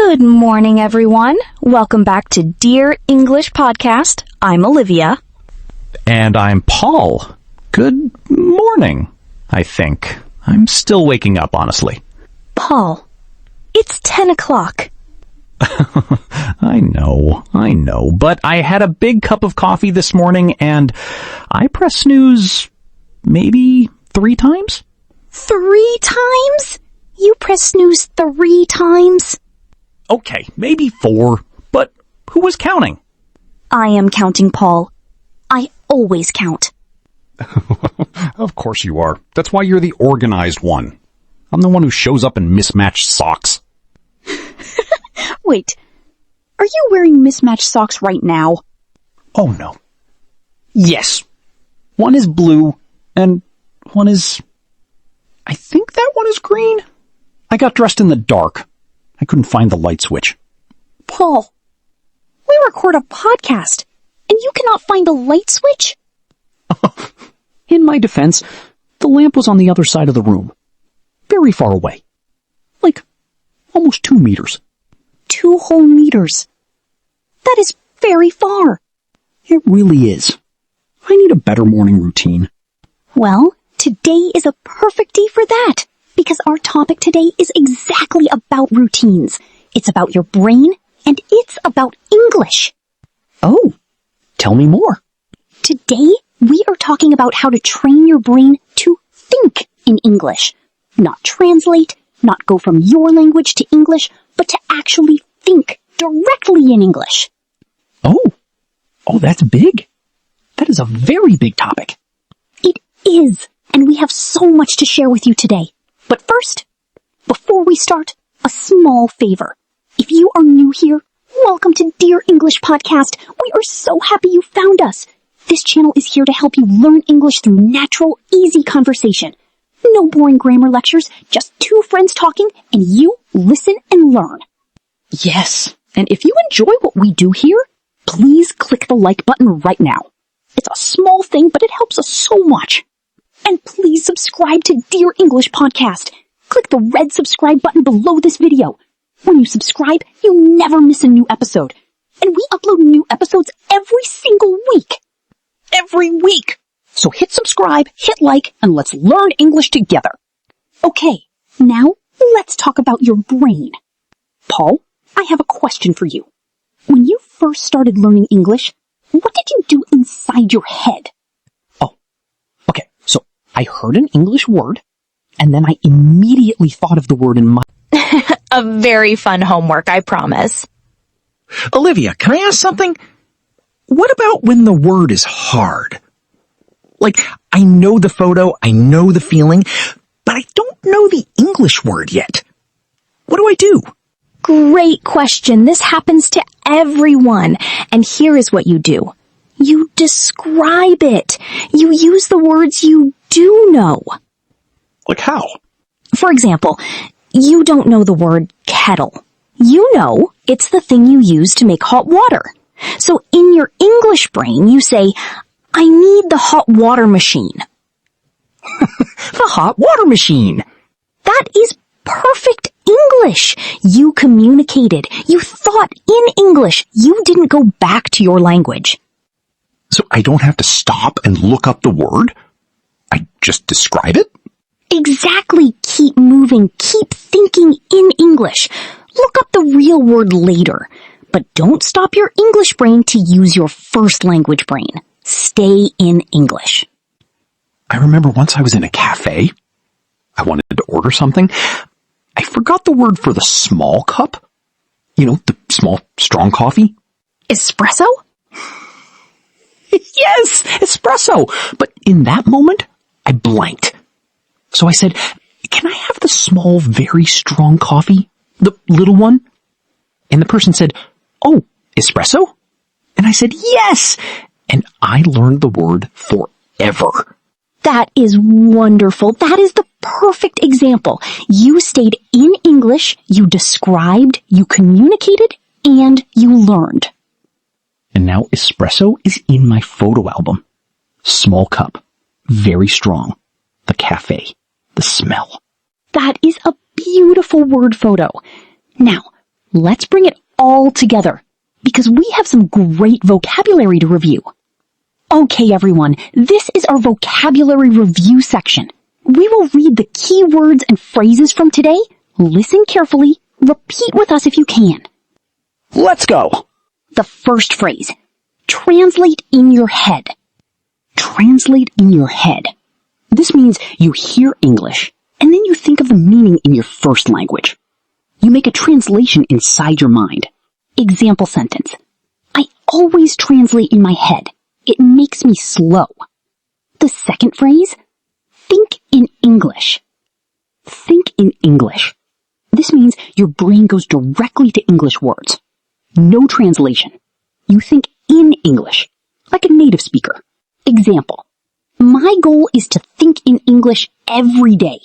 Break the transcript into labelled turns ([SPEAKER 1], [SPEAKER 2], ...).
[SPEAKER 1] Good morning, everyone. Welcome back to Dear English Podcast. I'm Olivia.
[SPEAKER 2] And I'm Paul. Good morning, I think. I'm still waking up, honestly.
[SPEAKER 1] Paul, it's 10 o'clock.
[SPEAKER 2] I know. But I had a big cup of coffee this morning, and I pressed snooze maybe 3 times?
[SPEAKER 1] 3 times? You press snooze 3 times?
[SPEAKER 2] Okay, maybe 4, but who was counting?
[SPEAKER 1] I am counting, Paul. I always count.
[SPEAKER 3] Of course you are. That's why you're the organized one. I'm the one who shows up in mismatched socks.
[SPEAKER 1] Wait, are you wearing mismatched socks right now?
[SPEAKER 3] Oh no. Yes. One is blue, and one is... I think that one is green. I got dressed in the dark. I couldn't find the light switch.
[SPEAKER 1] Paul, we record a podcast, and you cannot find a light switch?
[SPEAKER 3] In my defense, the lamp was on the other side of the room. Very far away. Like, almost 2 meters.
[SPEAKER 1] 2 whole meters. That is very far.
[SPEAKER 3] It really is. I need a better morning routine.
[SPEAKER 1] Well, today is a perfect day for that, because our topic today is exactly about routines. It's about your brain, and it's about English.
[SPEAKER 3] Oh, tell me more.
[SPEAKER 1] Today, we are talking about how to train your brain to think in English. Not translate, not go from your language to English, but to actually think directly in English.
[SPEAKER 3] Oh, that's big. That is a very big topic.
[SPEAKER 1] It is, and we have so much to share with you today. But first, before we start, a small favor. If you are new here, welcome to Dear English Podcast. We are so happy you found us. This channel is here to help you learn English through natural, easy conversation. No boring grammar lectures, just 2 friends talking, and you listen and learn.
[SPEAKER 4] Yes, and if you enjoy what we do here, please click the like button right now. It's a small thing, but it helps us so much.
[SPEAKER 1] And please subscribe to Dear English Podcast. Click the red subscribe button below this video. When you subscribe, you'll never miss a new episode. And we upload new episodes every single week.
[SPEAKER 4] Every week! So hit subscribe, hit like, and let's learn English together.
[SPEAKER 1] Okay, now let's talk about your brain. Paul, I have a question for you. When you first started learning English, what did you do inside your head?
[SPEAKER 4] Okay, so I heard an English word, and then I immediately thought of the word in my...
[SPEAKER 5] A very fun homework, I promise.
[SPEAKER 6] Olivia, can I ask something? What about when the word is hard? Like, I know the photo, I know the feeling, but I don't know the English word yet. What do I do?
[SPEAKER 1] Great question. This happens to everyone. And here is what you do. You describe it. You use the words you do know.
[SPEAKER 3] Like how?
[SPEAKER 1] For example, you don't know the word kettle. You know it's the thing you use to make hot water. So in your English brain, you say, I need the hot water machine.
[SPEAKER 4] The hot water machine!
[SPEAKER 1] That is perfect English. You communicated. You thought in English. You didn't go back to your language.
[SPEAKER 3] So I don't have to stop and look up the word? I just describe it?
[SPEAKER 1] Exactly. Keep moving. Keep thinking in English. Look up the real word later. But don't stop your English brain to use your first language brain. Stay in English.
[SPEAKER 3] I remember once I was in a cafe. I wanted to order something. I forgot the word for the small cup. You know, the small, strong coffee.
[SPEAKER 4] Espresso?
[SPEAKER 3] Yes, espresso. But in that moment, I blanked. So I said, can I have the small, very strong coffee? The little one? And the person said, oh, espresso? And I said, yes. And I learned the word forever.
[SPEAKER 1] That is wonderful. That is the perfect example. You stayed in English, you described, you communicated, and you learned.
[SPEAKER 3] And now espresso is in my photo album. Small cup, very strong. The cafe, the smell.
[SPEAKER 1] That is a beautiful word photo. Now, Let's bring it all together, because we have some great vocabulary to review. Okay, everyone, this is our vocabulary review section. We will read the key words and phrases from today. Listen carefully. Repeat with us if you can.
[SPEAKER 2] Let's go.
[SPEAKER 1] The first phrase. Translate in your head. Translate in your head. This means you hear English, and then you think of the meaning in your first language. You make a translation inside your mind. Example sentence. I always translate in my head. It makes me slow. The second phrase. Think in English. Think in English. This means your brain goes directly to English words. No translation. You think in English, like a native speaker. Example. My goal is to think in English every day.